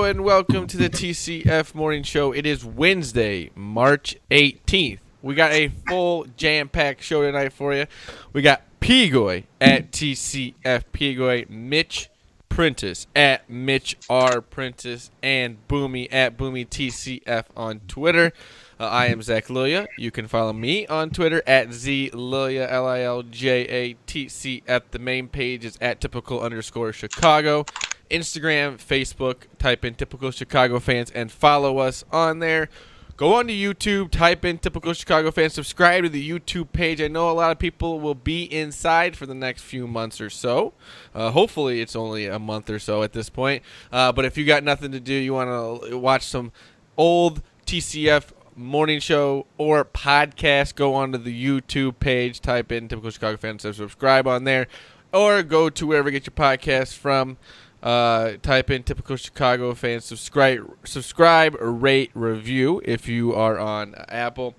and welcome to the TCF Morning Show. It is Wednesday, March 18th. We got a full jam-packed show tonight for you. We got Pigoy at TCF Pigoy, Mitch Prentice at Mitch R. Prentice, and Boomy at Boomy TCF on Twitter. I am Zach Lilja. You can follow me on Twitter at ZLilja, LILJATCF. The main page is at typical_Chicago. Instagram, Facebook, type in Typical Chicago Fans and follow us on there. Go on to YouTube, type in Typical Chicago Fans, subscribe to the YouTube page. I know a lot of people will be inside for the next few months or so. Hopefully it's only a month or so at this point. But if you got nothing to do, you want to watch some old TCF morning show or podcast, go onto the YouTube page, type in Typical Chicago Fans, subscribe on there, or go to wherever you get your podcasts from. Type in Typical Chicago Fans, subscribe, rate, review if you are on Apple.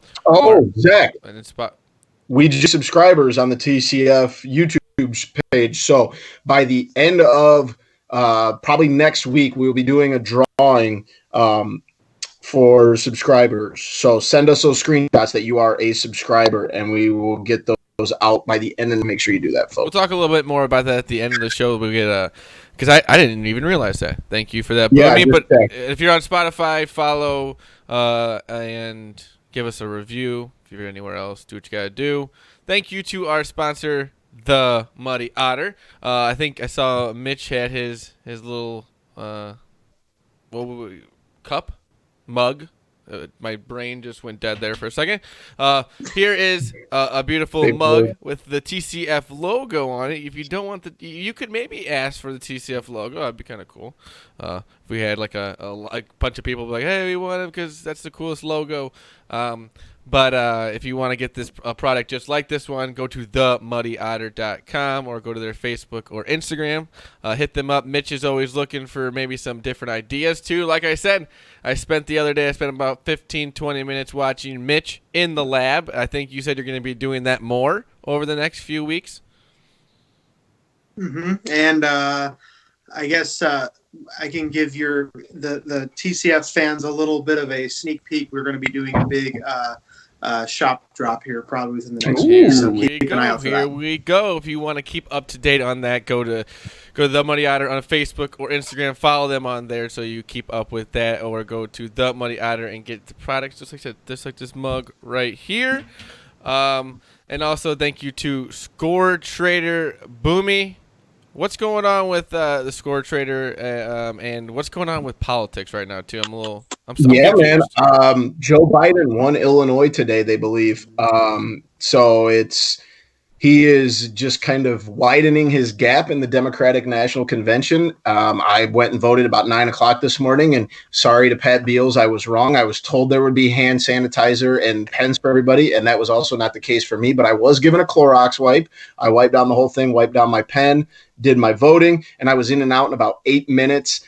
Zach, we just subscribers on the TCF YouTube page. So by the end of probably next week, we'll be doing a drawing for subscribers. So send us those screenshots that you are a subscriber, and we will get those out by the end. And make sure you do that, folks. We'll talk a little bit more about that at the end of the show. We'll get because I didn't even realize that. Thank you for that. Yeah, but if you're on Spotify, follow and give us a review. If you're anywhere else, do what you got to do. Thank you to our sponsor, The Muddy Otter. I think I saw Mitch had his little cup, mug. My brain just went dead there for a second. Here is a beautiful mug with the TCF logo on it. If you don't want you could maybe ask for the TCF logo. That'd be kind of cool. If we had like a bunch of people like, hey, we want it because that's the coolest logo. But if you want to get this product just like this one, go to themuddyotter.com or go to their Facebook or Instagram. Hit them up. Mitch is always looking for maybe some different ideas, too. Like I said, I spent about 15, 20 minutes watching Mitch in the lab. I think you said you're going to be doing that more over the next few weeks. Mm-hmm. And I guess I can give the TCF fans a little bit of a sneak peek. We're going to be doing a big shop drop here probably within the next year. So keep an eye out for that. Here we go. If you want to keep up to date on that, go to The Muddy Otter on Facebook or Instagram. Follow them on there so you keep up with that, or go to The Muddy Otter and get the products just like this mug right here. And also thank you to Score Trader Boomy. What's going on with the Score Trader and what's going on with politics right now, too? Man. Joe Biden won Illinois today, they believe. So he is just kind of widening his gap in the Democratic National Convention. I went and voted about 9 o'clock this morning, and sorry to Pat Beals, I was wrong. I was told there would be hand sanitizer and pens for everybody, and that was also not the case for me, but I was given a Clorox wipe. I wiped down the whole thing, wiped down my pen, did my voting, and I was in and out in about 8 minutes,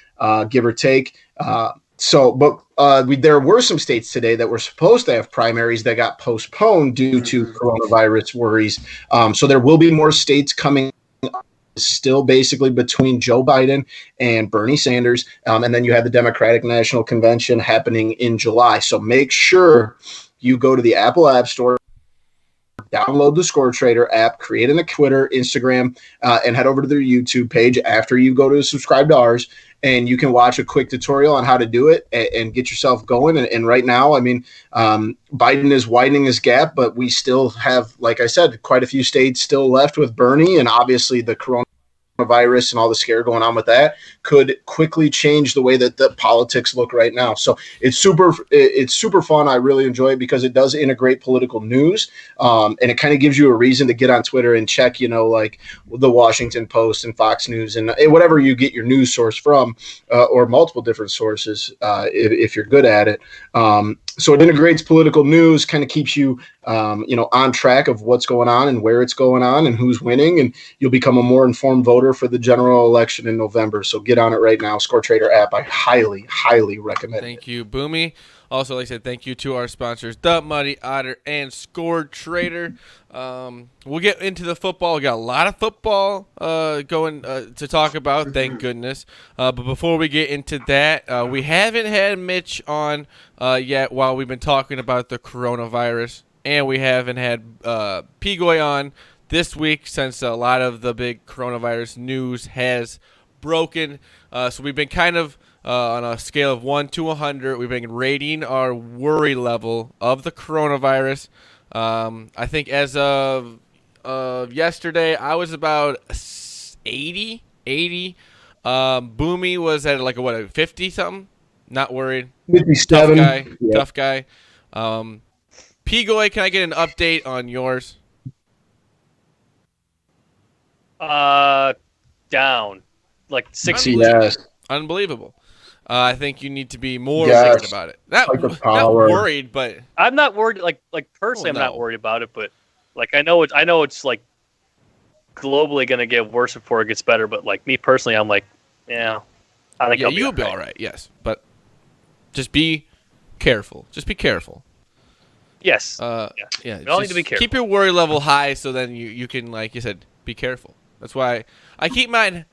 give or take. There were some states today that were supposed to have primaries that got postponed due to coronavirus worries. So there will be more states coming up, still basically between Joe Biden and Bernie Sanders. And then you have the Democratic National Convention happening in July. So make sure you go to the Apple App Store, download the Score Trader app, create a Twitter, Instagram, and head over to their YouTube page after you go to subscribe to ours. And you can watch a quick tutorial on how to do it and get yourself going. And right now, Biden is widening his gap, but we still have, like I said, quite a few states still left with Bernie. And obviously the coronavirus and all the scare going on with that could quickly change the way that the politics look right now. So it's super fun. I really enjoy it because it does integrate political news. And it kind of gives you a reason to get on Twitter and check, like the Washington Post and Fox News and whatever you get your news source from, or multiple different sources, if you're good at it. So it integrates political news, kind of keeps you, on track of what's going on and where it's going on and who's winning. And you'll become a more informed voter for the general election in November. So get on it right now. Score Trader app. I highly, highly recommend it. Thank you, Boomy. Also, like I said, thank you to our sponsors, The Muddy Otter and Score Trader. We'll get into the football. We got a lot of football going to talk about, thank goodness. But before we get into that, we haven't had Mitch on yet while we've been talking about the coronavirus. And we haven't had Pigoy on this week since a lot of the big coronavirus news has broken. So we've been kind of on a scale of 1 to 100. We've been rating our worry level of the coronavirus. I think as of yesterday, I was about 80. Boomy was at like a 50 something. Not worried. 57. Tough guy. Pigoy, can I get an update on yours? Down. Like 60. Yes. Unbelievable. I think you need to be more Yes. worried about it. Not power. worried, but I'm not worried. Like personally, Oh, no. I'm not worried about it. But like I know it's like globally going to get worse before it gets better. But like me personally, I'm like, yeah, I think you'll be all right. Yes, but just be careful. Just be careful. Yes. Yeah. We all need to be careful. Keep your worry level high, so then you can, like you said, be careful. That's why I keep mine.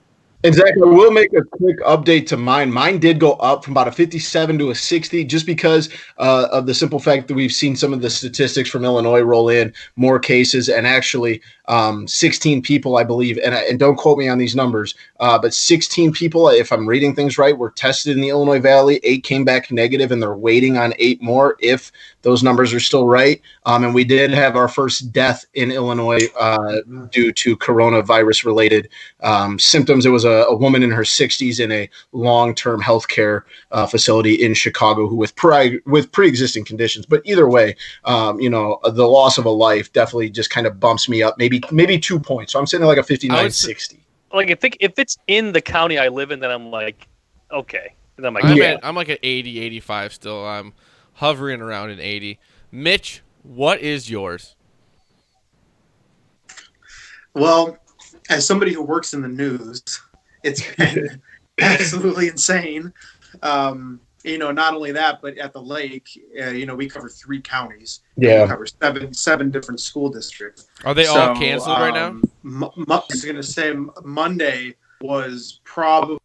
Exactly. We'll make a quick update to mine. Mine did go up from about a 57 to a 60 just because of the simple fact that we've seen some of the statistics from Illinois roll in, more cases, and actually 16 people, I believe, and don't quote me on these numbers, but 16 people, if I'm reading things right, were tested in the Illinois Valley. 8 came back negative, and they're waiting on 8 more if those numbers are still right. And we did have our first death in Illinois due to coronavirus-related symptoms. It was a woman in her 60s in a long-term healthcare facility in Chicago who with pre-existing conditions. But either way, the loss of a life definitely just kind of bumps me up maybe 2 points. So I'm sitting at like a 59-60. Like if it's in the county I live in, then I'm like, okay. And I'm like, I'm like at 80, 85 still. I'm hovering around an 80. Mitch, what is yours? Well, as somebody who works in the news, it's been absolutely insane. Not only that, but at the lake, we cover 3 counties. Yeah. We cover seven different school districts. Are they all canceled right now? I was going to say Monday was probably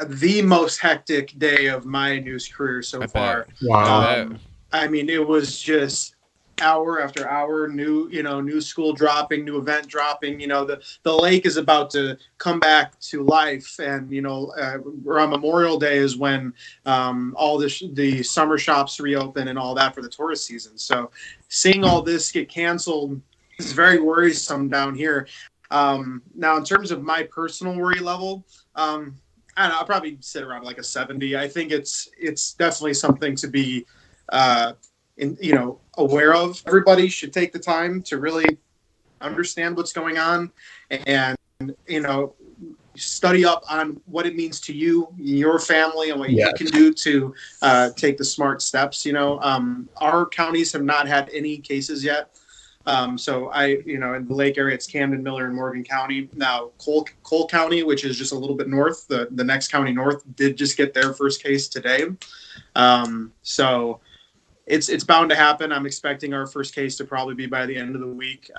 the most hectic day of my news career so far. Wow. I mean, it was just hour after hour, new school dropping, new event dropping. The lake is about to come back to life, and around Memorial Day is when all the summer shops reopen and all that for the tourist season. So seeing all this get canceled is very worrisome down here. Now, in terms of my personal worry level, I don't know, I'll probably sit around like a 70. I think it's definitely something to be aware of. Everybody should take the time to really understand what's going on and study up on what it means to you, your family, and what you can do to take the smart steps. Our counties have not had any cases yet. So in the lake area, it's Camden, Miller, and Morgan County. Now, Cole County, which is just a little bit north, the next county north, did just get their first case today. So it's bound to happen. I'm expecting our first case to probably be by the end of the week.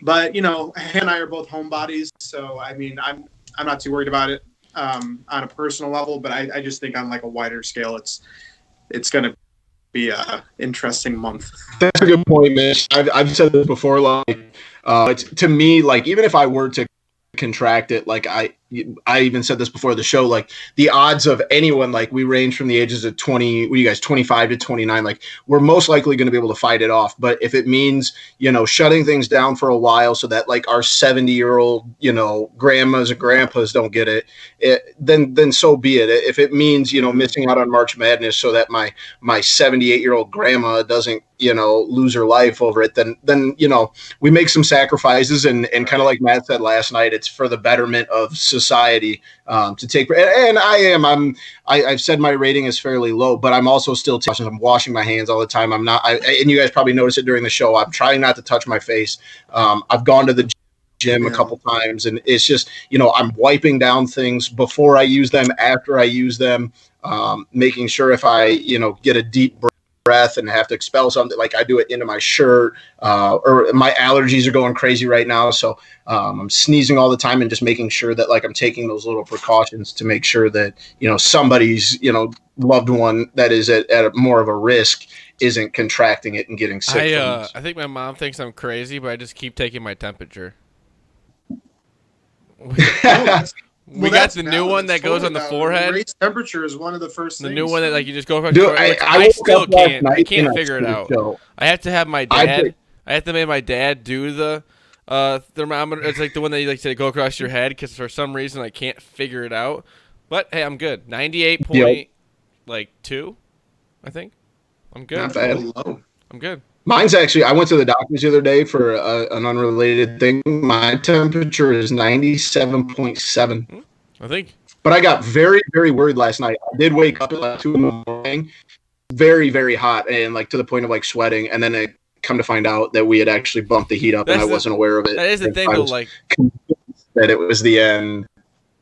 But Hannah and I are both homebodies, so I mean, I'm not too worried about it on a personal level. But I just think on like a wider scale, it's going to be a interesting month. That's a good point, Mitch. I've said this before. Like, to me, like even if I were to contract it, like I even said this before the show, like the odds of anyone, like we range from the ages of 20, what are you guys, 25 to 29, like we're most likely going to be able to fight it off. But if it means, shutting things down for a while so that like our 70-year-old, grandmas and grandpas don't get it, then so be it. If it means, missing out on March Madness so that my 78-year-old grandma doesn't, lose her life over it, then we make some sacrifices and kind of like Matt said last night, it's for the betterment of society to take. And I've said my rating is fairly low, but I'm also still I'm washing my hands all the time. I'm not, and you guys probably notice it during the show. I'm trying not to touch my face. I've gone to the gym a couple times, and it's just, I'm wiping down things before I use them, after I use them, making sure if I, get a deep breath and have to expel something, like I do it into my shirt, or my allergies are going crazy right now. So I'm sneezing all the time and just making sure that like I'm taking those little precautions to make sure that, somebody's, loved one that is at more of a risk isn't contracting it and getting sick. I think my mom thinks I'm crazy, but I just keep taking my temperature. We got the new one that goes on the forehead. Raised temperature is one of the first things. The new one that like you just go across. Dude, I still can't. I can't figure it out. I have to have my dad. I have to make my dad do the thermometer. It's like the one that you like to go across your head because for some reason I can't figure it out. But hey, I'm good. 98.2, I think. I'm good. Not bad. I'm good. Mine's actually, I went to the doctor's the other day for an unrelated thing. My temperature is 97.7. I think. But I got very, very worried last night. I did wake up at like 2 in the morning, very, very hot, and like to the point of like sweating. And then it come to find out that we had actually bumped the heat up, and I wasn't aware of it. That is the thing, though, like that it was the end.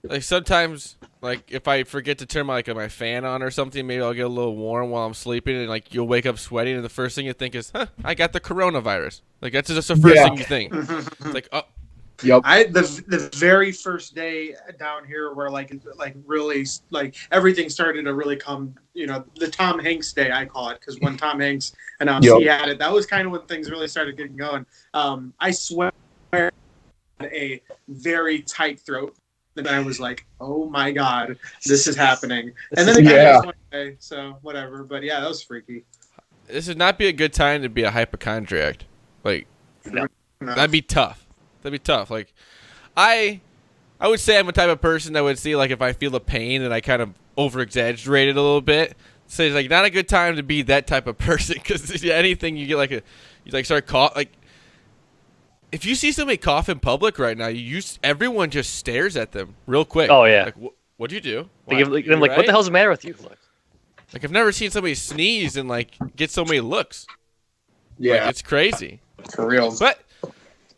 Like sometimes, like if I forget to turn my fan on or something, maybe I'll get a little warm while I'm sleeping, and like you'll wake up sweating, and the first thing you think is, I got the coronavirus. Like that's just the first thing you think. It's like, oh. Yep. The very first day down here where like really like everything started to really come, the Tom Hanks day I call it, because when Tom Hanks announced he had it, that was kind of when things really started getting going. I swear I had a very tight throat. And I was like, oh my God, this is happening. And then it kind of went away, so whatever. But yeah, that was freaky. This would not be a good time to be a hypochondriac. Like, No. That'd be tough. Like, I would say I'm a type of person that would see, like, if I feel a pain and I kind of over-exaggerate it a little bit. So it's, like, not a good time to be that type of person, because anything you get, you start cough, like, if you see somebody cough in public right now, everyone just stares at them real quick. Oh, yeah. Like, what'd you do? I'm like, what the hell's the matter with you? Like, I've never seen somebody sneeze and, like, get so many looks. Yeah. Like, it's crazy. For real. But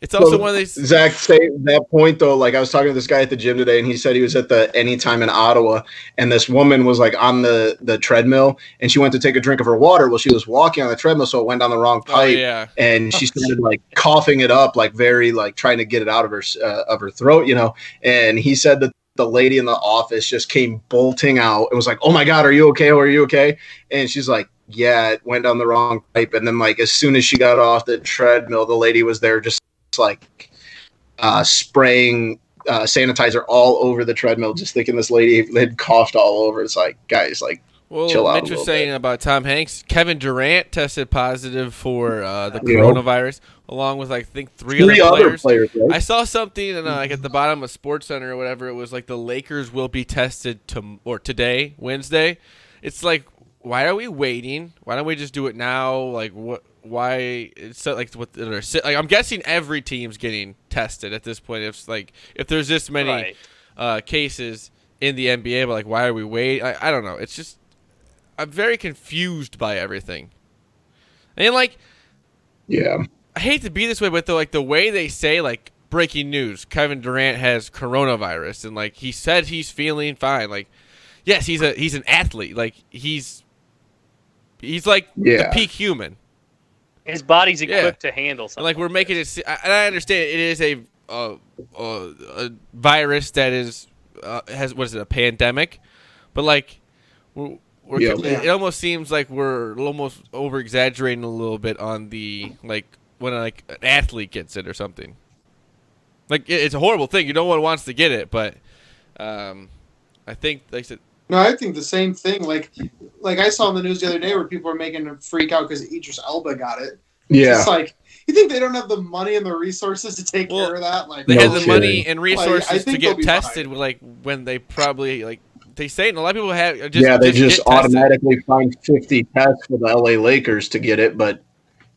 it's also one of these. Zach, say that point, though, like I was talking to this guy at the gym today, and he said he was at the Anytime in Ottawa, and this woman was, like, on the treadmill, and she went to take a drink of her water. Well, she was walking on the treadmill, so it went down the wrong pipe. Oh, yeah. And she started, like, coughing it up, like, very, like, trying to get it out of her throat, And he said that the lady in the office just came bolting out. It was like, oh, my God, are you okay? Are you okay? And she's like, yeah, it went down the wrong pipe. And then, like, as soon as she got off the treadmill, the lady was there just, like, spraying sanitizer all over the treadmill, just thinking this lady had coughed all over. It's like, guys, like, chill out. Mitch was saying about Tom Hanks. Kevin Durant tested positive for the coronavirus, along with, I think, three other players. Right? I saw something, and like at the bottom of SportsCenter or whatever, it was like the Lakers will be tested today, Wednesday. It's like, why are we waiting? Why don't we just do it now? Like, what? Why? It's like what? Like, I'm guessing every team's getting tested at this point. If there's this many cases in the NBA, but like, why are we waiting? I don't know. It's just, I'm very confused by everything. And like, yeah, I hate to be this way, but the way they say, like, breaking news, Kevin Durant has coronavirus, and like he said he's feeling fine. Like, yes, he's an athlete. Like he's like the peak human. His body's equipped to handle something. And like we're making it, and I understand it is a virus that is has, what is it, a pandemic, but like it almost seems like we're almost over exaggerating a little bit on the, like, when like an athlete gets it or something. Like, it's a horrible thing. No one wants to get it, but I think, like I said. No, I think the same thing. Like I saw in the news the other day where people are making a freak out because Idris Elba got it. Yeah. It's like, you think they don't have the money and the resources to take care of that? Like, they had the money and resources to get tested. Fine. Like, when they probably, like, they say, and a lot of people have they just automatically find 50 tests for the LA Lakers to get it, but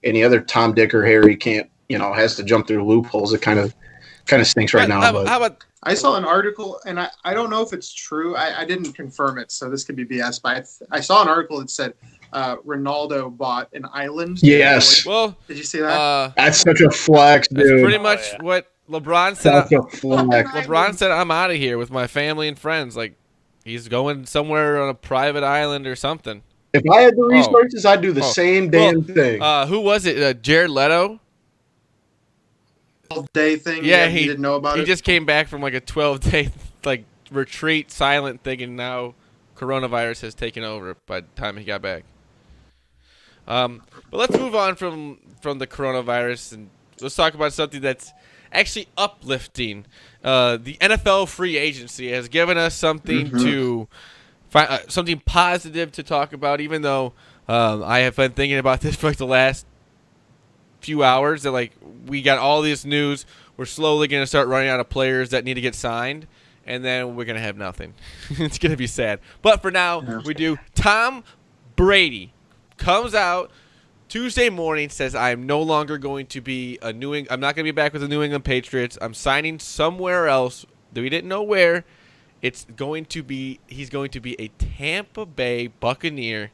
any other Tom, Dick, or Harry can't, has to jump through loopholes. It kind of stinks right now. How about I saw an article, and I don't know if it's true. I didn't confirm it, so this could be BS. But I saw an article that said Ronaldo bought an island. Yes. Well, did you see that? That's such a flex, dude. That's pretty much what LeBron said, That's a flex. LeBron said, I'm out of here with my family and friends. Like, he's going somewhere on a private island or something. If I had the resources, I'd do the same damn thing. Who was it? Jared Leto? 12-day thing. Yeah, he didn't know about it. He just came back from like a 12-day like retreat, silent thing, and now coronavirus has taken over by the time he got back. But let's move on from the coronavirus and let's talk about something that's actually uplifting. The NFL free agency has given us something to something positive to talk about, even though I have been thinking about this for like the last few hours that like we got all this news. We're slowly going to start running out of players that need to get signed, and then we're going to have nothing. It's going to be sad. But for now, we do. Tom Brady comes out Tuesday morning, says I'm no longer going to be I'm not going to be back with the New England Patriots. I'm signing somewhere else. We didn't know where. He's going to be a Tampa Bay Buccaneer.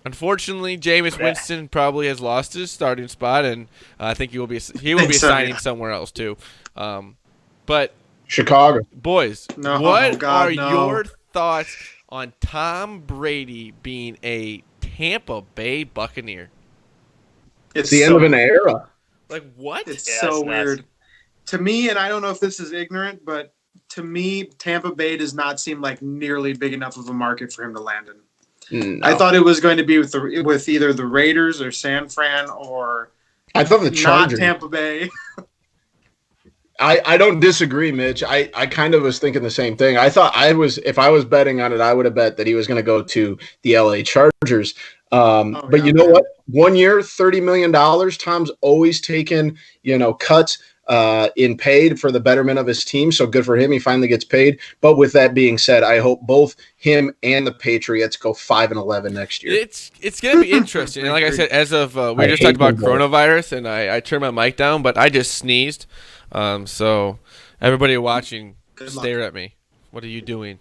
Unfortunately, Jameis Winston probably has lost his starting spot, and I think he will be signing somewhere else too. But Chicago boys, what are your thoughts on Tom Brady being a Tampa Bay Buccaneer? It's the end of an era. Like what? It's so weird to me, and I don't know if this is ignorant, but to me, Tampa Bay does not seem like nearly big enough of a market for him to land in. No. I thought it was going to be with either the Raiders or San Fran or I thought the Chargers. Not Tampa Bay. I don't disagree, Mitch. I kind of was thinking the same thing. I thought if I was betting on it, I would have bet that he was going to go to the LA Chargers. But you know what? 1 year, $30 million. Tom's always taken, cuts in paid for the betterment of his team. So good for him. He finally gets paid. But with that being said, I hope both him and the Patriots go 5-11 next year. It's going to be interesting. And like I said, as of we just talked about coronavirus, and I turned my mic down, but I just sneezed. So everybody watching, stare at me. What are you doing?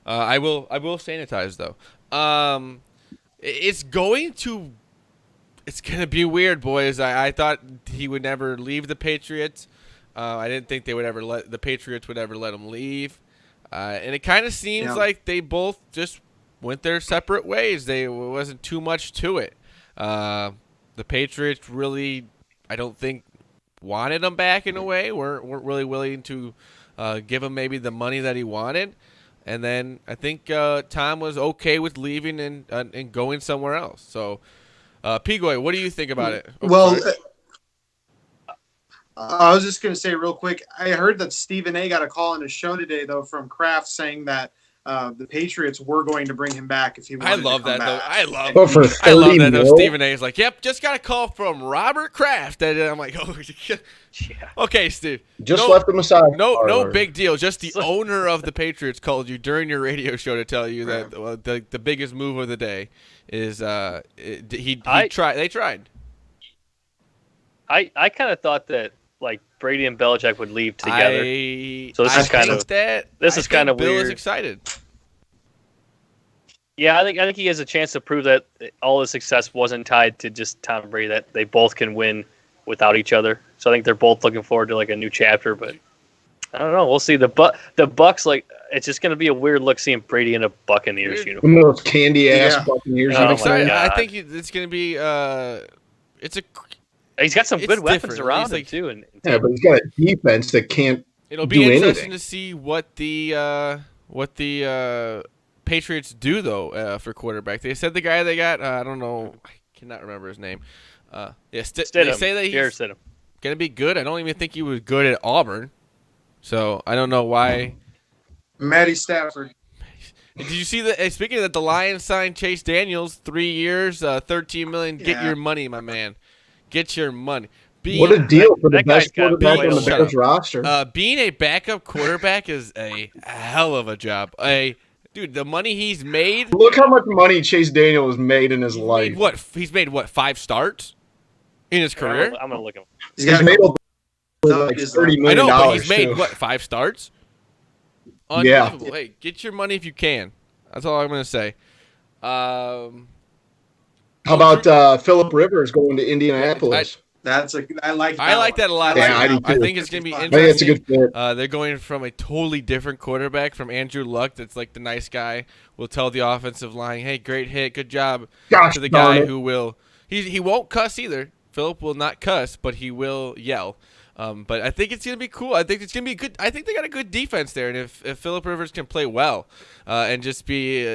I will sanitize though. It's going to be weird, boys. I thought he would never leave the Patriots. I didn't think the Patriots would ever let him leave. And it kind of seems like they both just went their separate ways. There wasn't too much to it. The Patriots really, I don't think, wanted him back in a way. Weren't really willing to give him maybe the money that he wanted. And then I think Tom was okay with leaving and going somewhere else. So, Pigoy, what do you think about it? I was just going to say real quick, I heard that Stephen A. got a call on his show today, though, from Kraft saying that the Patriots were going to bring him back if he wanted to come back. I love that, though. Stephen A. is like, yep, just got a call from Robert Kraft. And I'm like, oh, yeah. Okay, Steve. Just left him aside. No big deal. Just the owner of the Patriots called you during your radio show to tell you that the biggest move of the day is they tried. I kind of thought that like Brady and Belichick would leave together. So this is kind of Bill weird. Is excited. Yeah, I think he has a chance to prove that all his success wasn't tied to just Tom Brady. That they both can win without each other. So I think they're both looking forward to like a new chapter. But I don't know. We'll see. The Bucks, like, it's just going to be a weird look seeing Brady in a Buccaneers uniform. One of those candy ass Buccaneers. I'm excited. I think it's going to be. He's got some good weapons around him too, but he's got a defense that can't. It'll be interesting to see what the Patriots do though for quarterback. They said the guy they got. I don't know. I cannot remember his name. They say that he's going to be good. I don't even think he was good at Auburn. So I don't know why. Matty Stafford. Did you see that? Speaking of that, the Lions signed Chase Daniels, 3 years, $13 million. Get your money, my man. Get your money. What a deal for the best quarterback on the Bears roster. Being a backup quarterback is a hell of a job. Dude, the money he's made. Look how much money Chase Daniel has made in his life. He's made 5 starts in his career? I'm going to look him. He's made like $30 million. I know, but he's made 5 starts? Unbelievable. Yeah. Hey, get your money if you can. That's all I'm going to say. How about Phillip Rivers going to Indianapolis? I like that a lot. Yeah, I do I too. think it's going to be I think it's a interesting. good fit. They're going from a totally different quarterback from Andrew Luck. That's like the nice guy will tell the offensive line, "Hey, great hit, good job," Gosh to the darn guy it. who will he won't cuss either. Philip will not cuss, but he will yell. But I think it's going to be cool. I think it's going to be good. I think they got a good defense there, and if Philip Rivers can play well and just be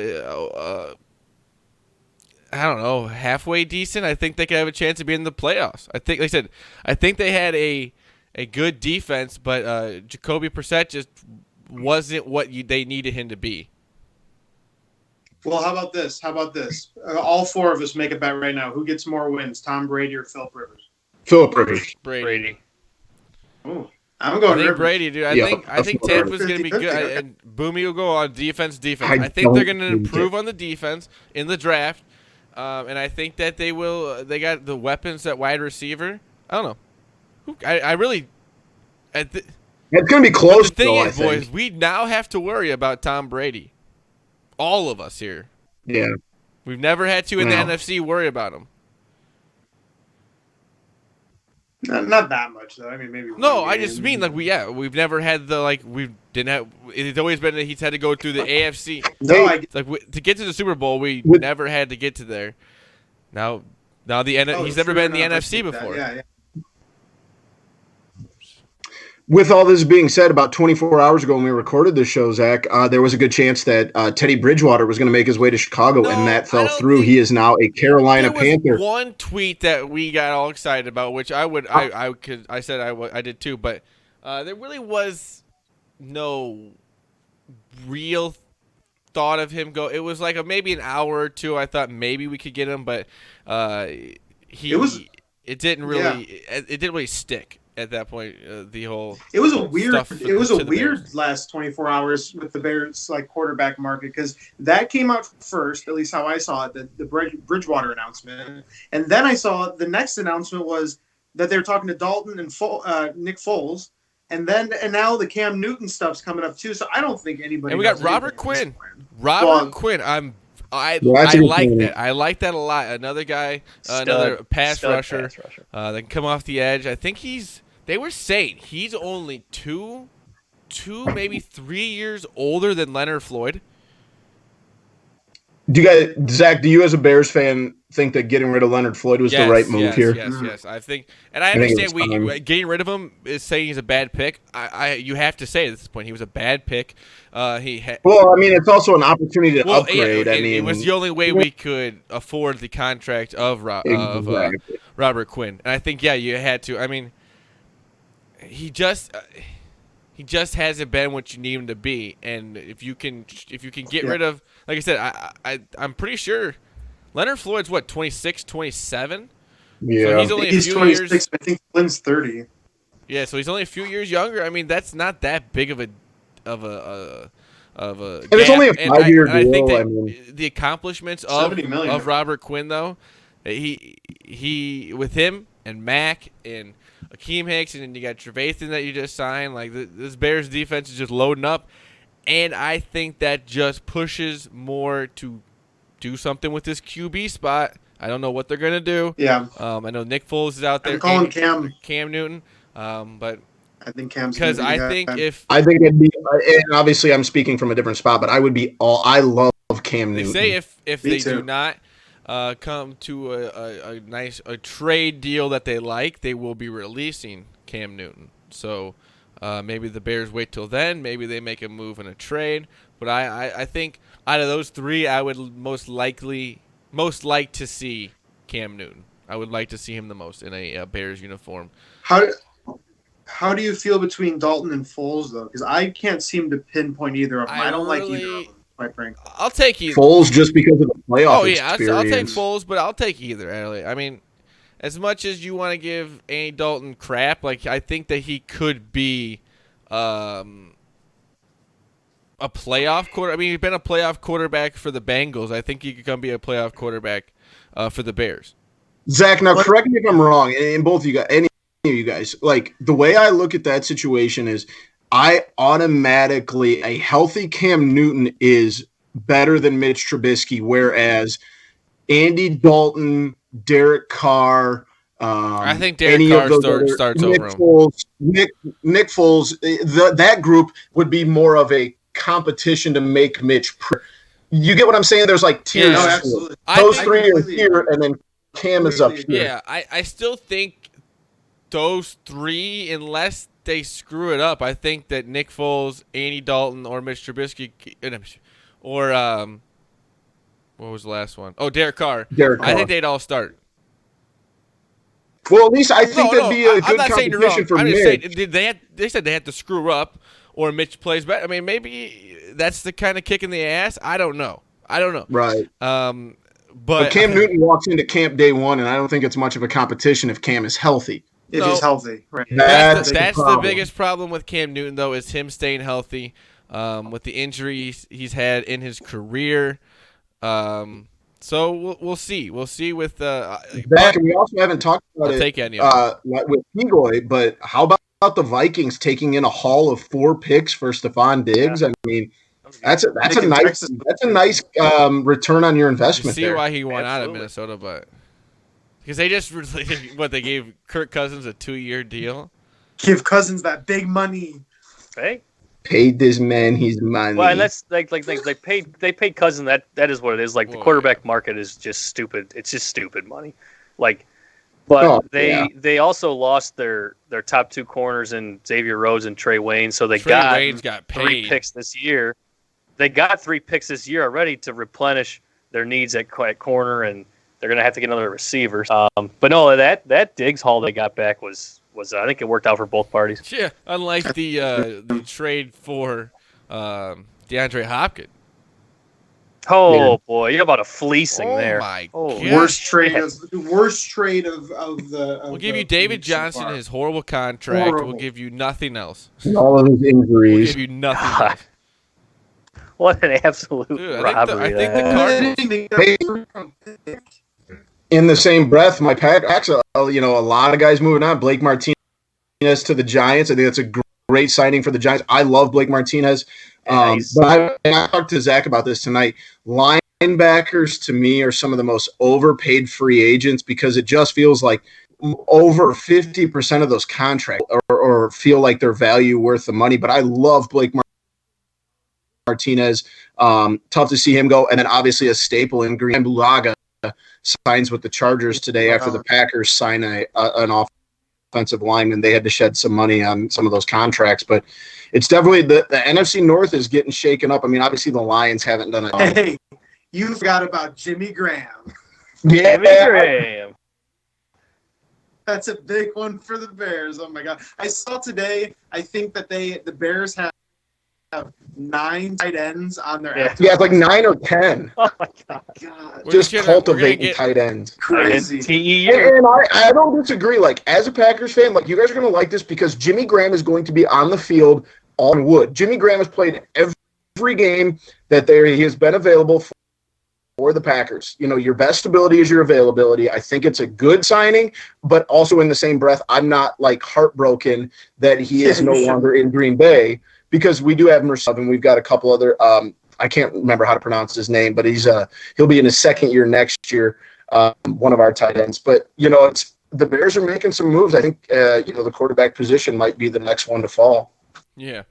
I don't know, halfway decent, I think they could have a chance of being in the playoffs. I think, like I said, I think they had a good defense, but Jacoby Brissett just wasn't what they needed him to be. Well, how about this? All four of us make a bet right now. Who gets more wins, Tom Brady or Philip Rivers? Philip Rivers. Brady. Ooh, I'm going I think Rivers. Brady, dude. I think Tampa's going to be good, Okay. and Boomy will go on defense. I I think they're don't going to think improve it. on the defense in the draft, and I think that they will. They got the weapons at wide receiver. I don't know. I really. It's going to be close, The thing though, is, I think. boys, we now have to worry about Tom Brady. All of us here. Yeah. We've never had to in the No. NFC worry about him. Not that much though. I mean, maybe. No, one I game. just mean we've never had we didn't have. It's always been that he's had to go through the AFC. No, I It's like to get to the Super Bowl, we With- never had to get to there. Now oh, he's never sure been in the enough, I NFC see that. before. Yeah. With all this being said, about 24 hours ago when we recorded this show, Zach, there was a good chance that Teddy Bridgewater was going to make his way to Chicago, No, and that I fell don't through. think- He is now a Carolina There was Panther. one tweet that we got all excited about, which I did too, but there really was no real thought of him go. It was like maybe an hour or two. I thought maybe we could get him, but it didn't really stick at that point. The whole It was a weird. stuff It was a to the weird Bears. last 24 hours with the Bears quarterback market because that came out first, at least how I saw it, the Bridgewater announcement, and then I saw the next announcement was that they were talking to Dalton and Nick Foles, and now the Cam Newton stuff's coming up too. So I don't think anybody. And we got knows Robert anything. Quinn. Well, Quinn. I that's a good like point. that. I like that a lot. Another guy, another pass rusher. That can come off the edge. I think they were saying he's only two, maybe 3 years older than Leonard Floyd. Zach, do you as a Bears fan think that getting rid of Leonard Floyd was the right move here? Yes. I think, and I think it understand was time. getting rid of him is saying he's a bad pick. You have to say at this point he was a bad pick. Well, I mean, it's also an opportunity to upgrade. It was the only way we could afford the contract of Exactly. Robert Quinn, and I think you had to. I mean, he just hasn't been what you need him to be, and if you can get rid of, like I said, I'm pretty sure Leonard Floyd's 26, 27. Yeah. So he's only a He's few 26. years. I think Flynn's 30. Yeah, so he's only a few years younger. I mean, that's not that big of a And it's only a 5-year I think deal. that I mean, the accomplishments of $70 million. of Robert Quinn, though, he with him and Mack and Akeem Hicks, and then you got Trevathan that you just signed. Like this Bears defense is just loading up, and I think that just pushes more to do something with this QB spot. I don't know what they're gonna do. Yeah. I know Nick Foles is out there. I'm calling Cam Newton. But I think Cam's because gonna be I the think guy. if I think it'd be, and obviously I'm speaking from a different spot, but I would be I love Cam they Newton. say if Me they too. do not come to a nice trade deal that they like, they will be releasing Cam Newton. So maybe the Bears wait till then. Maybe they make a move in a trade. But I think out of those three, I would most like to see Cam Newton. I would like to see him the most in a Bears uniform. How do you feel between Dalton and Foles though? Because I can't seem to pinpoint either of them. I don't like either of them, quite frankly. I'll take either. Foles just because of the playoff Oh yeah, experience. I'll take Foles, but I'll take either. Really. I mean, as much as you want to give Andy Dalton crap, I think that he could be a playoff quarter. I mean, he's been a playoff quarterback for the Bengals. I think he could come be a playoff quarterback for the Bears. Zach, now correct me if I'm wrong, and both of you guys, any of you guys, the way I look at that situation is I automatically, a healthy Cam Newton is better than Mitch Trubisky, whereas Andy Dalton, Derek Carr, I think Derek any Carr of those starts Nick over him. Foles, Nick Foles, that group would be more of a competition to make Mitch. You get what I'm saying? There's like tiers. Yeah. No, to it. absolutely. Those I three are completely here, agree. and then Cam is up Completely here. Yeah, I still think those three, unless they screw it up, I think that Nick Foles, Andy Dalton, or Mitch Trubisky, or what was the last one? Oh, Derek Carr. Derek I Carr. think they'd all start. Well, at least I think that'd be a I'm good not saying you're competition wrong. for I'm Mitch. just saying they said they had to screw up, or Mitch plays better. I mean, maybe that's the kind of kick in the ass. I don't know. Right. But Cam Newton walks into camp day one, and I don't think it's much of a competition if Cam is healthy. If he's healthy, right? That's That's the the problem. biggest problem with Cam Newton, though, is him staying healthy. With the injuries he's had in his career. So we'll see. We'll see with Zach, and we also haven't talked about I'll it take any of with Pigoy, but how about the Vikings taking in a haul of 4 picks for Stephon Diggs? Yeah. I mean, that's a Making nice Texas- return on your you investment see there. why he went out of Absolutely. Minnesota, but because they just they gave Kirk Cousins a 2-year deal. Give Cousins that big money. Hey. Paid this man his money. Well, and that's like they paid Cousin. That is what it is. Like the Well, quarterback market is just stupid. It's just stupid money. Like, but they also lost their top 2 corners in Xavier Rhodes and Trey Wayne. So they got Wayne's got 3 paid. picks this year. They got 3 picks this year already to replenish their needs at corner, and they're gonna have to get another receiver. But no, that Diggs haul they got back was I think it worked out for both parties. Yeah, unlike the trade for DeAndre Hopkins. Oh boy, you're about a fleecing there. My Oh, God. Worst trade of the. We'll give you David Johnson his horrible contract. Horrible. We'll give you nothing else. And all of his We'll injuries. give you nothing God. else. What an absolute Dude, robbery! I think the that. Cardinals. Hey, in the same breath, my Packers, a lot of guys moving on. Blake Martinez to the Giants. I think that's a great signing for the Giants. I love Blake Martinez. Nice. But I talked to Zach about this tonight. Linebackers, to me, are some of the most overpaid free agents because it just feels like over 50% of those contracts or feel like their value worth the money. But I love Blake Martinez. Tough to see him go. And then obviously a staple in Green Bulaga signs with the Chargers today after the Packers sign an offensive lineman. They had to shed some money on some of those contracts, but it's definitely the NFC North is getting shaken up. I mean, obviously the Lions haven't done it. Hey, you forgot about Jimmy Graham. Yeah, Jimmy Graham. That's a big one for the Bears. Oh my God! I saw today. I think that the Bears have 9 tight ends on their. Yeah. it's like 9 or 10. Oh my God. God, Just we're gonna cultivating get- tight ends. crazy. TEU. And I don't disagree. Like, as a Packers fan, like, you guys are going to like this because Jimmy Graham is going to be on the field on wood. Jimmy Graham has played every game that he has been available for the Packers. Your best ability is your availability. I think it's a good signing, but also in the same breath, I'm not, like, heartbroken that he is no longer in Green Bay because we do have Mercedes and we've got a couple other I can't remember how to pronounce his name, but he'll be in his second year next year, one of our tight ends. But, it's the Bears are making some moves. I think, the quarterback position might be the next one to fall. Yeah.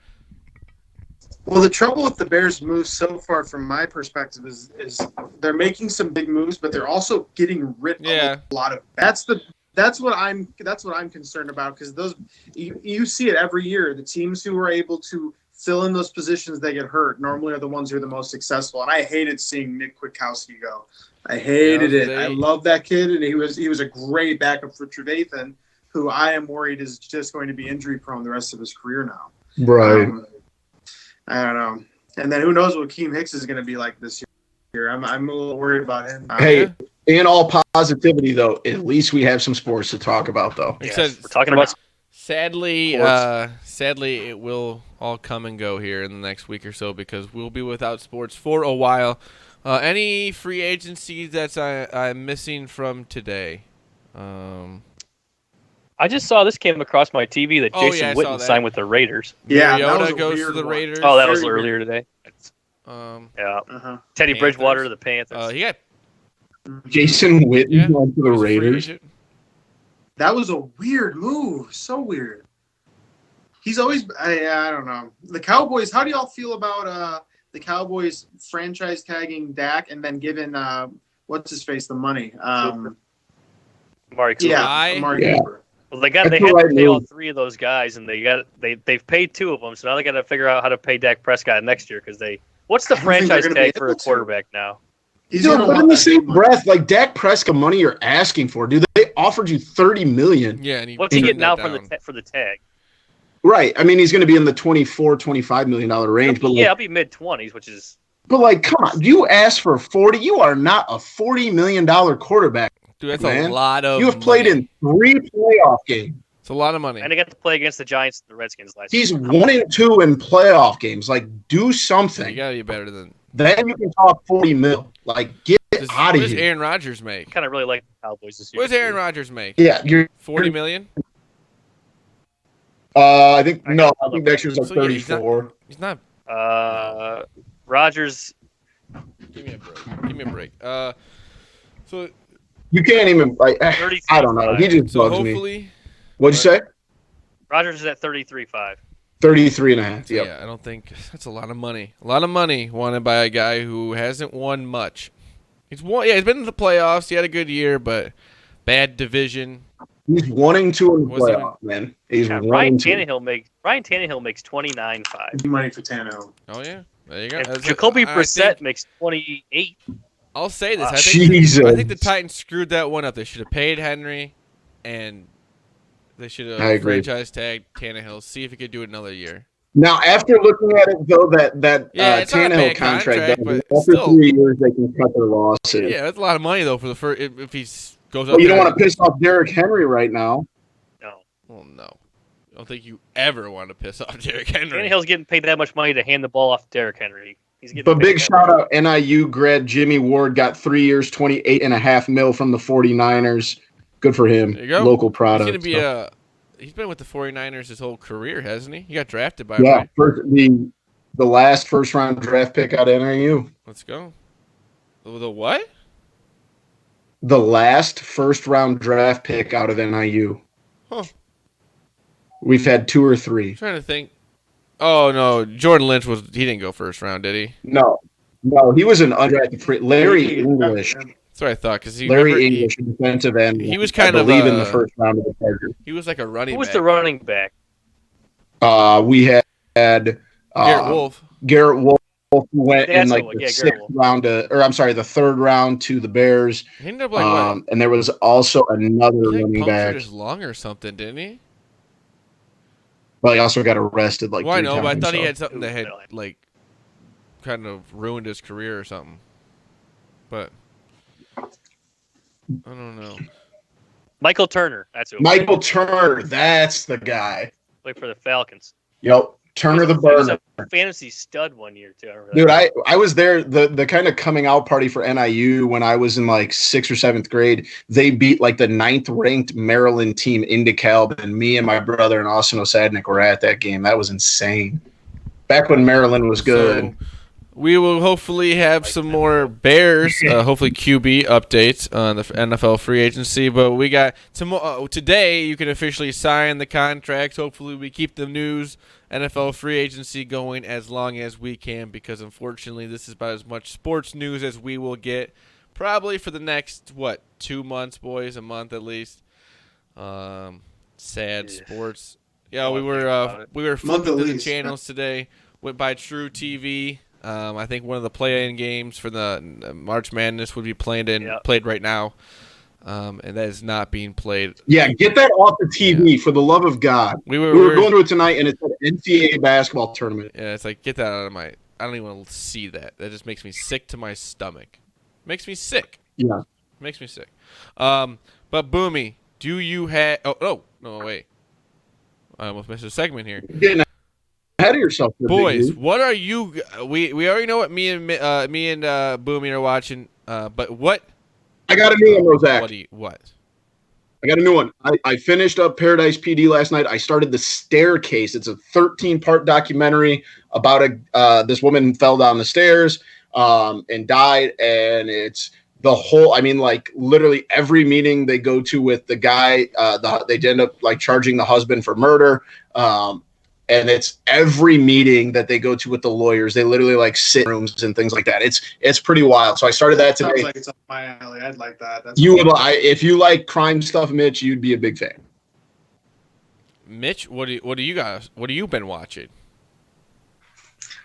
Well, the trouble with the Bears' moves so far, from my perspective, is they're making some big moves, but they're also getting rid of a lot of. That's what I'm concerned about because those you see it every year. The teams who are able to fill in those positions that get hurt normally are the ones who are the most successful. And I hated seeing Nick Kwiatkowski go. I hated it. I love that kid, and he was a great backup for Trevathan, who I am worried is just going to be injury prone the rest of his career now. Right. I don't know. And then who knows what Keem Hicks is going to be like this year. I'm a little worried about him. Hey, in all positivity, though, at least we have some sports to talk about, though. Like I Yes, said, we're talking about sadly, sports. it will all come and go here in the next week or so because we'll be without sports for a while. Any free agency that's I'm missing from today? I just saw this came across my TV that Oh, Jason yeah, I saw Witten that. signed with the Raiders. Yeah, that was Mariota a goes to weird the one. Raiders. Oh, that was Very earlier today. Yeah. Uh-huh. Teddy Panthers. Bridgewater to the Panthers. He got Jason Witten went to the he was a free Raiders. agent. That was a weird move. So weird. He's always I don't know. The Cowboys, how do y'all feel about the Cowboys franchise tagging Dak and then giving what's his face the money? Amari Cooper. Yeah, Amari Cooper. Well, they have to pay all three of those guys, and they've paid two of them, so now they got to figure out how to pay Dak Prescott next year because what's the franchise tag for a quarterback now? But in the same breath, like Dak Prescott money you're asking for, dude, they offered you $30 million. Yeah, and what's he getting now for the tag? Right. I mean, he's going to be in the $24-25 million range. But I'll be mid-20s, which is. But like, come on, you asked for 40. You are not a $40 million quarterback. Dude, that's a lot of. You have played in 3 playoff games. It's a lot of money. And they got to play against the Giants and the Redskins last year. He's year. 1-2 in playoff games. Like, do something. You gotta be better than. Then you can talk $40 million. Like, get out of here. What does Aaron Rodgers make? I kind of really like the Cowboys this year. What does Aaron Rodgers make? Yeah, you're $40 million. I think next year's like 34. He's not. Rodgers. Give me a break. So you can't even like. I don't know. He just bugs me. What'd you say? Rodgers is at 33.5. 33.5. Yep. Yeah, I don't think that's a lot of money. A lot of money wanted by a guy who hasn't won much. He's been in the playoffs. He had a good year, but bad division. He's 1-2 in the playoffs, man. He's Ryan Tannehill makes $29.5. Money for Tannehill. Oh yeah, there you go. Jacoby Brissett makes 28. I'll say this. I think the Titans screwed that one up. They should have paid Henry, and they should have franchise tagged Tannehill. See if he could do it another year. Now, after looking at it, though, that Tannehill contract, after 3 years, they can cut their losses. Yeah, that's a lot of money though for the first. If he goes up. Well, you don't want to piss off Derrick Henry right now. No. Well, no. I don't think you ever want to piss off Derrick Henry. Tannehill's getting paid that much money to hand the ball off to Derrick Henry. But big shout out, NIU grad Jimmy Ward got 3 years, $28.5 million from the 49ers. Good for him. There you go. Local product. He's gonna be he's been with the 49ers his whole career, hasn't he? He got drafted by the last first round draft pick out of NIU. Let's go. The what? The last first round draft pick out of NIU. Huh. We've had 2 or 3. I'm trying to think. Oh no, Jordan Lynch he didn't go first round, did he? No, he was an undrafted free. Larry English. That's what I thought. Because Larry English, defensive end. He was kind of in the first round of the Chargers. He was like a running. Who was back. the running back? We had Garrett Wolf. Who went in like the 6th round the 3rd round to the Bears. He ended up like and there was also another running back. His lung or something, didn't he? Well, he also got arrested like. Well, I know, times, but I thought he had something that had like kind of ruined his career or something. But I don't know. Michael Turner. That's who. Michael Turner. That's the guy. Played for the Falcons. Yep. Turner the burner. He was a fantasy stud one year too. Dude, I was there the kind of coming out party for NIU when I was in like 6th or 7th grade. They beat like the 9th ranked Maryland team in DeKalb, and me and my brother and Austin Osadnik were at that game. That was insane. Back when Maryland was good. So we will hopefully have some more Bears, hopefully QB updates on the NFL free agency. But we got today. You can officially sign the contracts. Hopefully, we keep the news NFL free agency going as long as we can, because unfortunately, this is about as much sports news as we will get probably for the next 2 months, boys, a month at least. Sad sports. Yeah, we were flipping through the channels today. Went by True TV. I think one of the play-in games for the March Madness would be played right now, and that is not being played. Yeah, get that off the TV for the love of God. We were going through it tonight, and it's an NCAA basketball tournament. Yeah, it's like, get that out of my. I don't even want to see that. That just makes me sick to my stomach. Makes me sick. Yeah, makes me sick. But Boomy, do you have? Oh no, wait. I almost missed a segment here. Getting ahead of yourself, boys. What are you? We already know what me and Boomy are watching. But what? I got a new one, Rozak. What? I got a new one. I finished up Paradise PD last night. I started The Staircase. It's a 13-part documentary about this woman who fell down the stairs and died, and it's the whole, I mean, like literally every meeting they go to with the guy, they end up like charging the husband for murder. And it's every meeting that they go to with the lawyers. They literally like sit in rooms and things like that. It's pretty wild. So I started that today. Sounds like it's up my alley. I'd like that. That's You would, if you like crime stuff, Mitch, you'd be a big fan. Mitch, what do you guys? What have you been watching?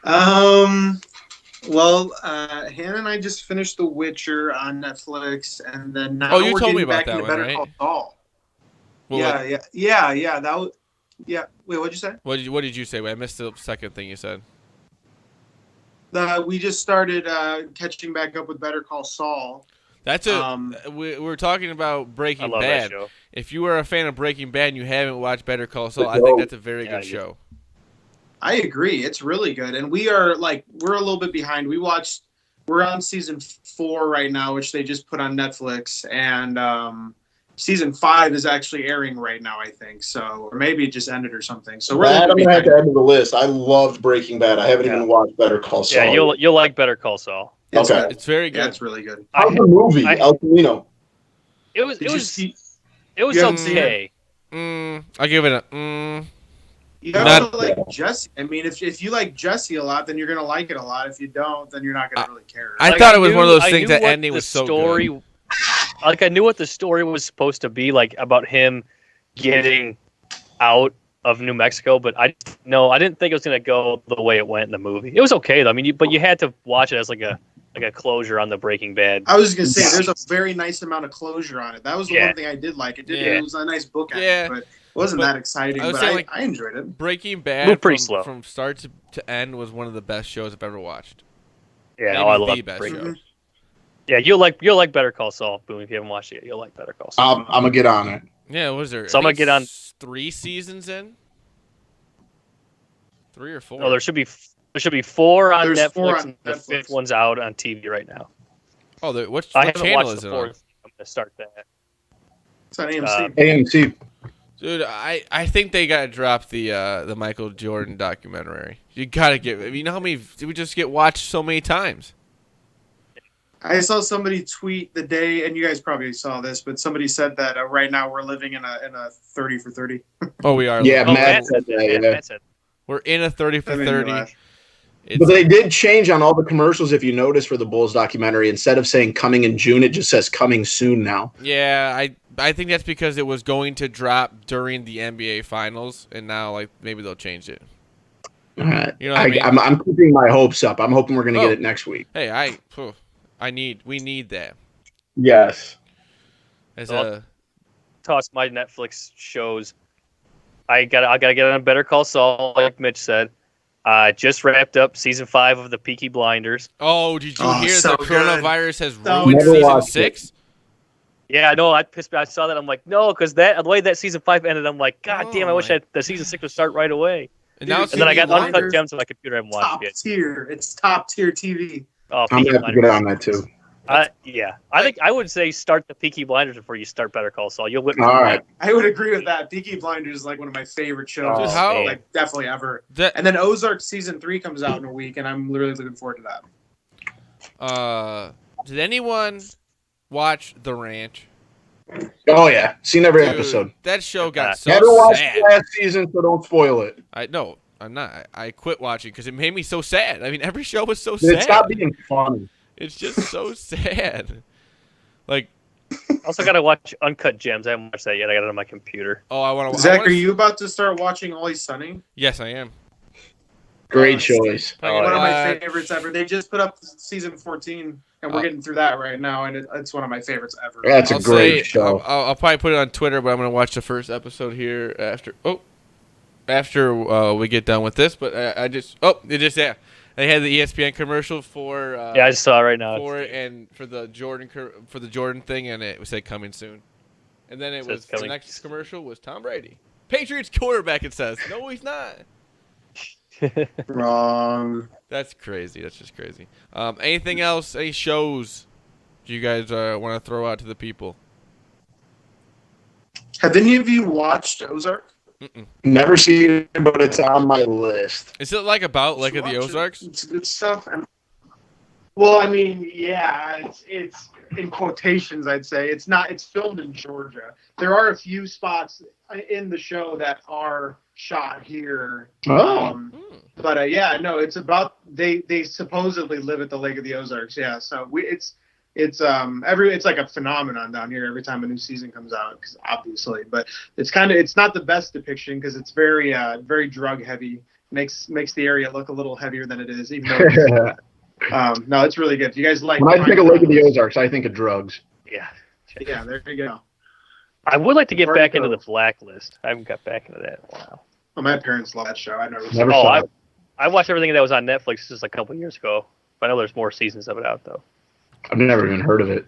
Well, Hannah and I just finished The Witcher on Netflix, and then now you we're told me getting about back that into one, Better right? Call Saul. Well, Yeah. That was. Yeah. Wait, what'd you say? What did you say? Wait, I missed the second thing you said. We just started catching back up with Better Call Saul. That's we're talking about I Breaking love Bad. that show. If you are a fan of Breaking Bad and you haven't watched Better Call Saul, I think that's a very good show. I agree. It's really good. And we're a little bit behind. We're on season 4 right now, which they just put on Netflix. And season 5 is actually airing right now, I think. So, or maybe it just ended or something. So we're I'm going to have to add to the list. I loved Breaking Bad. I haven't even watched Better Call Saul. Yeah, you'll like Better Call Saul. Okay. It's very good. Yeah, it's really good. How's the movie, El Camino? It was you haven't seen okay. I'll give it a. You have to like Jesse. I mean, if you like Jesse a lot, then you're gonna like it a lot. If you don't, then you're not gonna really care. I thought it was one of those things that ending was so good. Like I knew what the story was supposed to be, like about him getting out of New Mexico, but I didn't think it was gonna go the way it went in the movie. It was okay though. I mean, but you had to watch it as like a closure on the Breaking Bad. I was gonna say there's a very nice amount of closure on it. That was the one thing I did like. It was a nice book on it, but it wasn't that exciting. I enjoyed it. Breaking Bad slow. From start to end was one of the best shows I've ever watched. Yeah, I love Breaking Bad. Yeah, you'll like Better Call Saul, Boom. If you haven't watched it yet, you'll like Better Call Saul. I'm gonna get on it. Yeah, what was there? So I'm gonna get on 3 seasons in. 3 or 4. No, there should be 4 on There's Netflix, 4 on and the Netflix. 5th one's out on TV right now. Oh, what I haven't channel watched is the it on? 4th. I'm gonna start that. It's on AMC. AMC. Dude, I think they gotta drop the Michael Jordan documentary. You gotta you know how many we just get watched so many times. I saw somebody tweet the day, and you guys probably saw this, but somebody said that right now we're living in a 30 for 30. Oh, we are. Yeah, Matt said that. Yeah, Matt said. We're in a 30 for 30. But they did change on all the commercials, if you notice, for the Bulls documentary. Instead of saying coming in June, it just says coming soon now. Yeah, I think that's because it was going to drop during the NBA Finals, and now maybe they'll change it. You know what I mean? I'm keeping my hopes up. I'm hoping we're going to get it next week. Hey, we need that. Yes. Toss my Netflix shows. I gotta get on Better Call Saul, like Mitch said. Just wrapped up season 5 of the Peaky Blinders. Oh, did you hear so the coronavirus has ruined Never season watched 6? Yeah, I know. I saw that. I'm like, no, because the way that season 5 ended, I'm like, God damn! I wish the season 6 would start right away. And now then I got Uncut Gems on my computer. I haven't watched it. It's top tier TV. Oh, I'm going to have to get on that too. I think I would say start the Peaky Blinders before you start Better Call Saul. You'll whip me. All right. I would agree with that. Peaky Blinders is like one of my favorite shows. Dude, definitely ever. And then Ozark season 3 comes out in a week, and I'm literally looking forward to that. Did anyone watch The Ranch? Oh yeah, seen every episode. That show got so Never watched sad. the last season, so don't spoil it. I'm not. I quit watching because it made me so sad. I mean, every show was so sad. It stopped being funny. It's just so sad. Also got to watch Uncut Gems. I haven't watched that yet. I got it on my computer. Oh, I want to. Zach, are you about to start watching Always Sunny? Yes, I am. Great choice. One of my favorites ever. They just put up season 14, and we're getting through that right now, and it's one of my favorites ever. That's a great show. I'll probably put it on Twitter, but I'm going to watch the first episode here after we get done with this. But they had the ESPN commercial for. I just saw it right now. For the Jordan thing, and it said coming soon. And then the next commercial was Tom Brady, Patriots quarterback. It says no, he's not. Wrong. That's crazy. That's just crazy. Anything else? Any shows do you guys want to throw out to the people? Have any of you watched Ozark? Never seen it, but it's on my list. Is it about the Ozarks? It's good stuff. Well, I mean, yeah, it's in quotations, I'd say it's not. It's filmed in Georgia. There are a few spots in the show that are shot here. But yeah, no, it's about they supposedly live at the Lake of the Ozarks. Yeah, so it's like a phenomenon down here every time a new season comes out, obviously. But it's not the best depiction because it's very very drug heavy. Makes the area look a little heavier than it is, even though. No, it's really good. You guys like? When I think of Lake of the Ozarks, I think of drugs. Yeah. Yeah, there you go. I would like to get back into the Blacklist. I haven't got back into that in a while. Well, my parents love that show. I never saw it. I watched everything that was on Netflix just a couple years ago. I know there's more seasons of it out though. I've never even heard of it.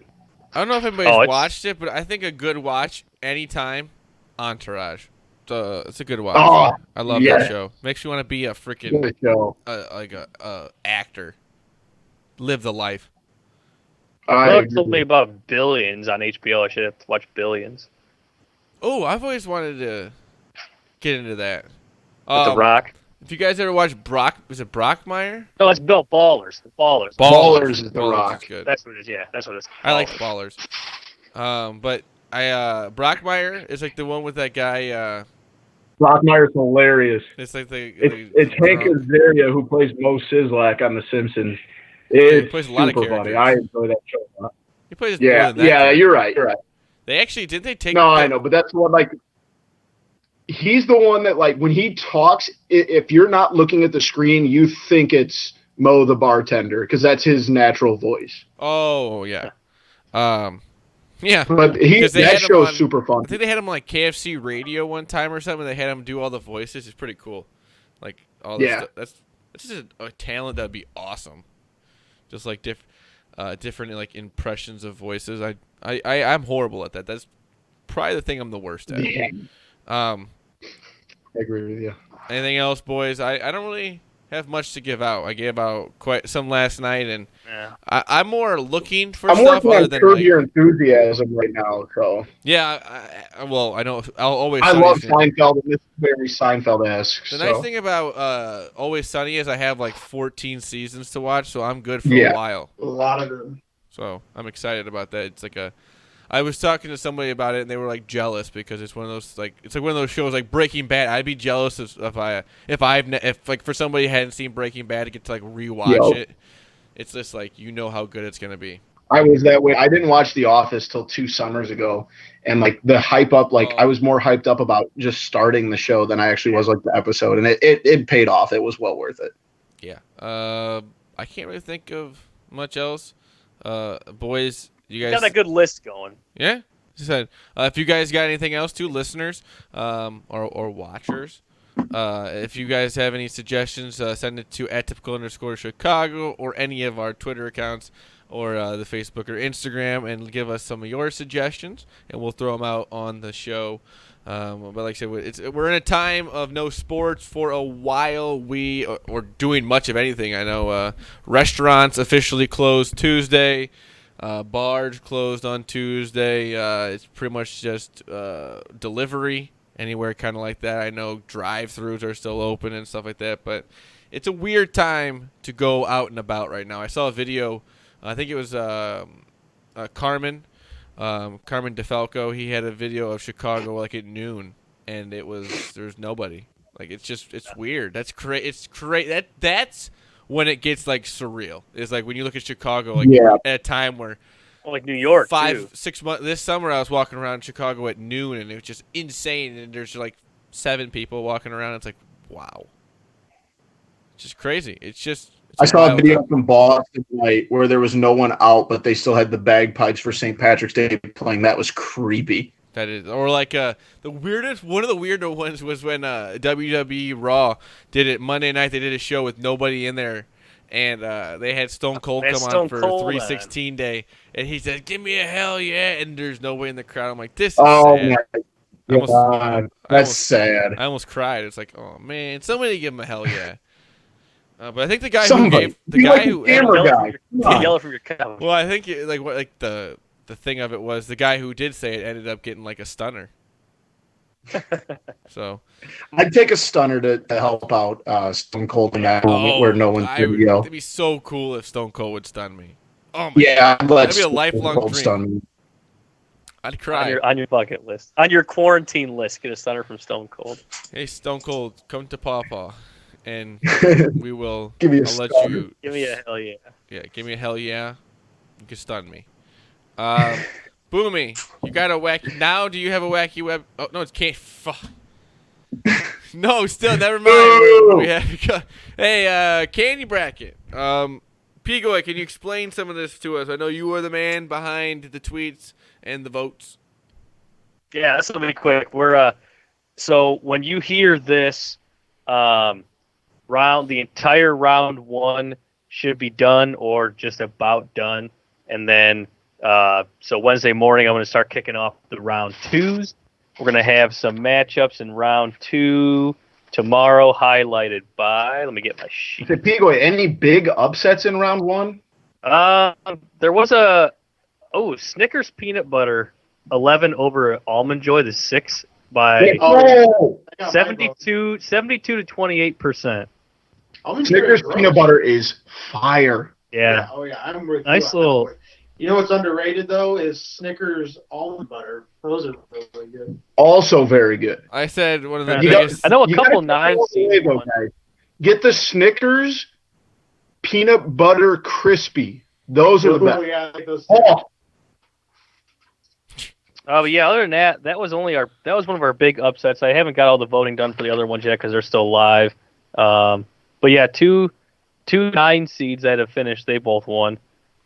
I don't know if anybody's watched it, but I think a good watch anytime. Entourage. It's a good watch. Oh, I love that show. Makes you want to be a freaking like a actor. Live the life. Told me about Billions on HBO. I should have to watch Billions. Oh, I've always wanted to get into that. With The Rock. If you guys ever watch was it Brockmire? No, it's Bill Ballers. Ballers is The Rock. Is good. That's what it is. Yeah, that's what it is. I like Ballers. But Brockmire is like the one with that guy. Brockmire's hilarious. It's like it's Hank Azaria who plays Mo Sizlak on The Simpsons. He plays a lot of characters. Funny. I enjoy that show a lot. He plays more than that. Yeah, you're right. They actually did they take? No, I know, but that's what like. He's the one that like when he talks, if you're not looking at the screen, you think it's Mo the bartender because that's his natural voice. Oh yeah, yeah. But that show is super fun. I think they had him on like KFC Radio one time or something. They had him do all the voices. It's pretty cool. Like all this stuff. That's just a talent that'd be awesome. Just like different like impressions of voices. I'm horrible at that. That's probably the thing I'm the worst at. Yeah. I agree with you. Anything else, boys? I don't really have much to give out. I gave out quite some last night, and I'm more looking for stuff working other on than Curb Your Enthusiasm right now, so. Yeah, well, I know. I love Seinfeld, and this is very Seinfeld-esque. The nice thing about Always Sunny is I have like 14 seasons to watch, so I'm good for a while. A lot of them. So I'm excited about that. It's like I was talking to somebody about it, and they were like jealous because it's one of those it's like one of those shows like Breaking Bad. I'd be jealous if like for somebody who hadn't seen Breaking Bad to get to like rewatch it. It's just like how good it's gonna be. I was that way. I didn't watch The Office till 2 summers ago, and like the hype up, I was more hyped up about just starting the show than I actually was like the episode, and it paid off. It was well worth it. Yeah. I can't really think of much else. Boys. You guys got a good list going. Yeah. Said if you guys got anything else too, listeners, or watchers, if you guys have any suggestions, send it to @typical_Chicago or any of our Twitter accounts or the Facebook or Instagram, and give us some of your suggestions, and we'll throw them out on the show. But like I said, we're in a time of no sports for a while. We're doing much of anything. I know restaurants officially closed Tuesday. Bars closed on Tuesday. It's pretty much just delivery, anywhere kind of like that. I know drive-thrus are still open and stuff like that, but it's a weird time to go out and about right now. I saw a video. I think it was Carmen DeFalco. He had a video of Chicago like at noon, and there's nobody. Like it's weird. That's That's when it gets like surreal. It's like when you look at Chicago, at a time where, like New York, 5-6 months. This summer, I was walking around Chicago at noon, and it was just insane. And there's like 7 people walking around. It's like, wow, it's just crazy. I saw a video from Boston where there was no one out, but they still had the bagpipes for St. Patrick's Day playing. That was creepy. That is, or like one of the weirder ones was when WWE Raw did it Monday night. They did a show with nobody in there, and they had Stone Cold come on for 316 Day, and he said, "Give me a hell yeah!" And there's nobody in the crowd. I'm like, this is sad. My God, that's sad. I almost cried. It's like, oh man, somebody give him a hell yeah. But I think the guy who yell from your couch. Well, I think the thing of it was the guy who did say it ended up getting like a stunner. So I'd take a stunner to help out Stone Cold in that moment where no one's going to yell. It'd be so cool if Stone Cold would stun me. Oh my Yeah, god, but that'd be a lifelong dream. Stone. I'd cry. On your bucket list, on your quarantine list, get a stunner from Stone Cold. Hey, Stone Cold, come to Pawpaw, and we will. Give me a I'll let stunner. you. Give me a hell yeah. Yeah, give me a hell yeah. You can stun me. Boomy, you got a wacky. Now, do you have a wacky web? Oh no, it can't. Fuck. No, still, never mind. We have. Hey, candy bracket. Pigoy, can you explain some of this to us? I know you were the man behind the tweets and the votes. Yeah, this will be quick. We're so when you hear this round, the entire round one should be done or just about done, and then so Wednesday morning I'm going to start kicking off the round twos. We're going to have some matchups in round two tomorrow, highlighted by. Let me get my sheet. Hey, Pigoy, any big upsets in round one? There was a Snickers peanut butter 11 over Almond Joy, the 6 by Oh, 72 to 28%. Snickers peanut butter is fire. Yeah. Oh yeah, I'm with Nice you. little. You know what's underrated though is Snickers almond butter. Those are really good. Also very good. I said one of the You biggest. I know a You couple gotta nine go seeds. away, though, guys. Get the Snickers peanut butter crispy. Those are the best. Oh yeah, I like those. Oh, But yeah, other than that, that was one of our big upsets. I haven't got all the voting done for the other ones yet because they're still live. But yeah, two 9 seeds that have finished, they both won.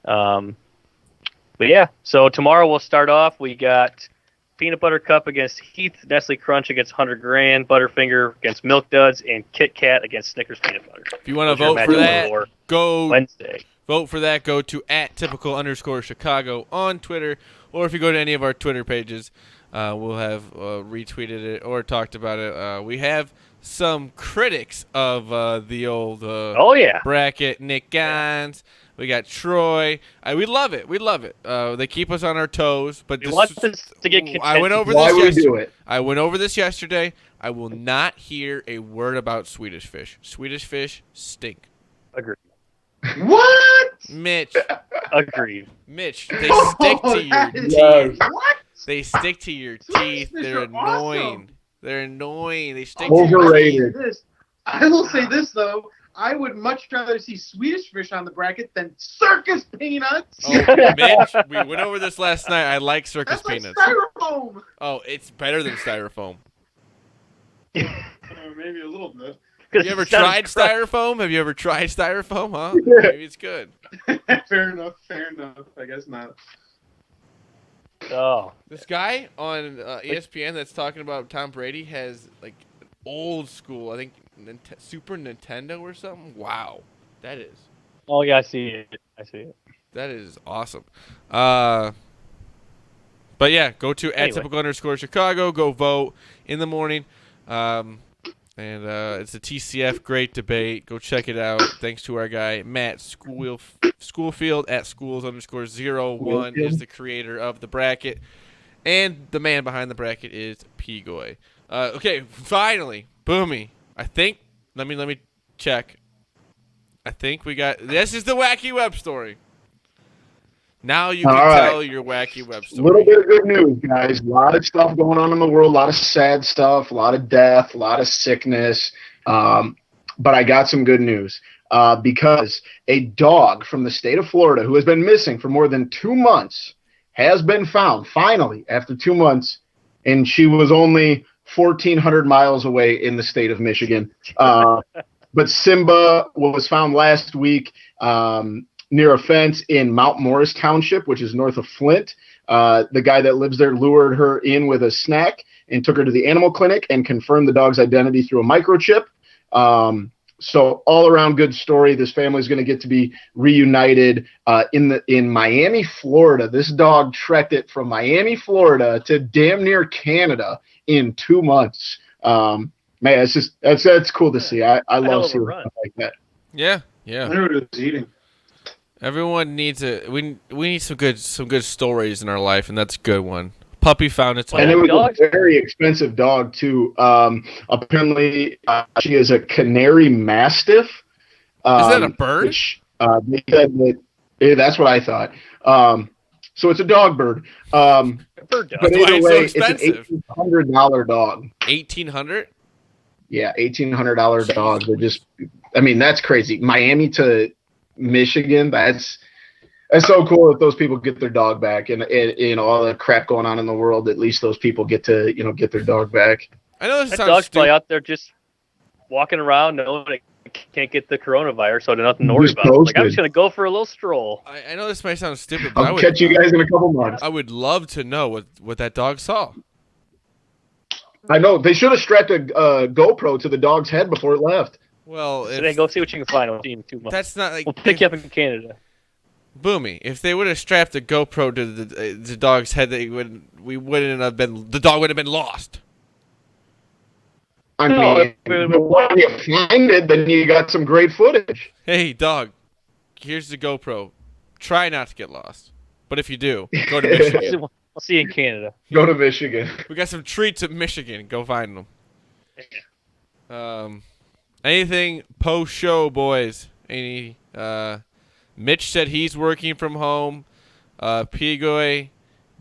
But yeah, so tomorrow we'll start off. We got Peanut Butter Cup against Heath, Nestle Crunch against 100 Grand, Butterfinger against Milk Duds, and Kit Kat against Snickers Peanut Butter. If you want to Those are vote for your that, matchups for go Wednesday. vote for that. Go to @typical_Chicago on Twitter, or if you go to any of our Twitter pages, we'll have retweeted it or talked about it. We have some critics of the old Oh yeah. bracket. Nick Gans. We got Troy. We love it. We love it. They keep us on our toes. But We want this to get I went over why this would we yesterday. do it? I went over this yesterday. I will not hear a word about Swedish fish. Swedish fish stink. Agreed. What? Mitch, Agreed. Mitch, they stick to your teeth. What? They stick to your Swedish teeth. fish They're are annoying. awesome. They're annoying. They stick to your teeth. Overrated. I will say this though. I would much rather see Swedish fish on the bracket than circus peanuts. Oh, Mitch, we went over this last night. I like circus That's like peanuts. styrofoam. Oh, it's better than styrofoam. Maybe a little bit. Have you ever tried styrofoam? Have you ever tried styrofoam? Huh? Maybe it's good. Fair enough. Fair enough. I guess not. Oh. This guy on ESPN that's talking about Tom Brady has like old school, I think Super Nintendo or something. Wow, that is Oh yeah, I see it. that is awesome. But yeah, go to Anyway. @typical_Chicago. Go vote in the morning. And it's a TCF great debate. Go check it out. Thanks to our guy Matt Schoolfield @schools_01 is the creator of the bracket, and the man behind the bracket is Pigoy. Okay, finally, Boomy. I think. Let me check. I think we got. This is the wacky web story. Now you can tell your wacky web A story. little bit of good news, guys. A lot of stuff going on in the world, a lot of sad stuff, a lot of death, a lot of sickness. But I got some good news because a dog from the state of Florida who has been missing for more than 2 months has been found, finally, after 2 months. And she was only 1,400 miles away in the state of Michigan. But Simba was found last week near a fence in Mount Morris Township, which is north of Flint. The guy that lives there lured her in with a snack and took her to the animal clinic and confirmed the dog's identity through a microchip. So all around good story. This family is going to get to be reunited in Miami, Florida. This dog trekked it from Miami, Florida to damn near Canada in 2 months. Man, that's cool to see. I love seeing stuff like that. Yeah. I wonder what it was eating. Everyone needs we need some good stories in our life, and that's a good one. Puppy found its And it home. was a very expensive dog too. Apparently, she is a Canary Mastiff. Is that a bird? Which, they said that Yeah, that's what I thought. So it's a dog bird. Bird dog. But That's why either it's so way, it's an expensive. $1,800 dog. 1,800. Yeah, $1,800 dog. They're just, I mean, that's crazy. Miami to Michigan, that's so cool that those people get their dog back, and you know, all the crap going on in the world. At least those people get to, you know, get their dog back. I know this That sounds dog's probably stupid. out there just walking around knowing it can't get the coronavirus, so there's nothing to worry Just about. Like, I'm posted. just going to go for a little stroll. I know this might sound stupid, but I'll catch you guys in a couple months. I would love to know what that dog saw. I know they should have strapped a GoPro to the dog's head before it left. Well, So then go see what you can find. We'll see you in 2 months. that's not like We'll pick you up in Canada. Boomy. If they would have strapped a GoPro to the dog's head, the dog would have been lost. I No, mean, but when you find it, then you got some great footage. Hey, dog, here's the GoPro. Try not to get lost. But if you do, go to Michigan. I'll see you in Canada. Go to Michigan. We got some treats at Michigan. Go find them. Anything post-show, boys? Any? Mitch said he's working from home. Pigoy,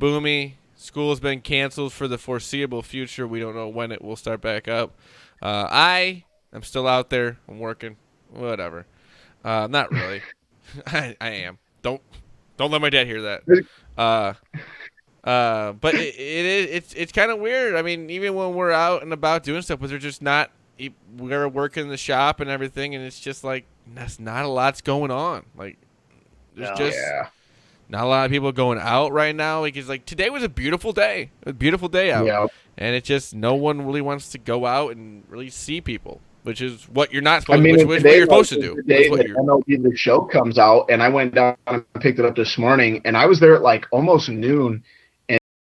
Boomy, school's been canceled for the foreseeable future. We don't know when it will start back up. I am still out there. I'm working. Whatever. Not really. I am. Don't let my dad hear that. But it's kind of weird. I mean, even when we're out and about doing stuff, but they're just not. We're working the shop and everything, and it's just like that's not a lot's going on. Like there's just not a lot of people going out right now. Like it's like today was a beautiful day, out, Yeah. and it just no one really wants to go out and really see people, which is what you're not supposed. I mean, which is what you're supposed to do. The day That's what that you're- MLB The Show comes out, and I went down and picked it up this morning, and I was there at like almost noon,